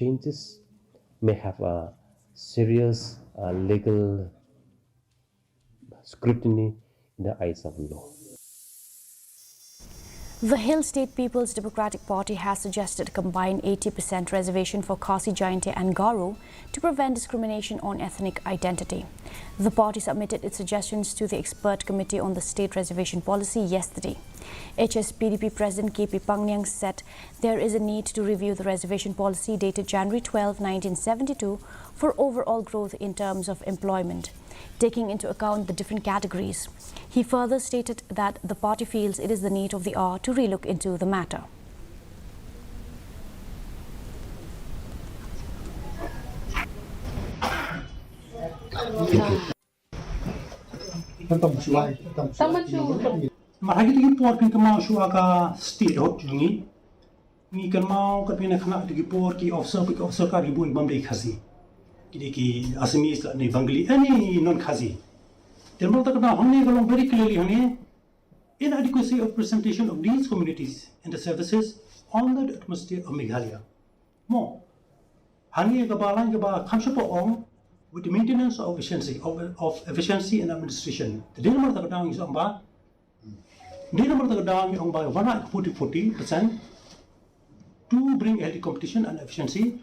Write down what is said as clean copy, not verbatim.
changes may have a serious legal scrutiny in the eyes of law. The Hill State People's Democratic Party has suggested a combined 80% reservation for Khasi-Jaintia and Garo to prevent discrimination on ethnic identity. The party submitted its suggestions to the Expert Committee on the State Reservation Policy yesterday. Hspdp President KP Pangyang said there is a need to review the reservation policy dated January 12, 1972 for overall growth in terms of employment, taking into account the different categories. He further stated that the party feels it is the need of the hour to relook into the matter. Mahagi tigi por pin kamau shuaga state hot jungi ni kamau kapina khana tigi por ki officer ka ribu ibam dei khasi ki Assamese la ni Bengali any non khasi termal tak na humne galong very clearly hone inadequacy of presentation of these communities and the services on the atmosphere of Meghalaya mo hani ga balang ga khamshapo ong with the maintenance of efficiency and administration the termal tak na is amba Di nomor terkadang yang by 40% to bring healthy competition and efficiency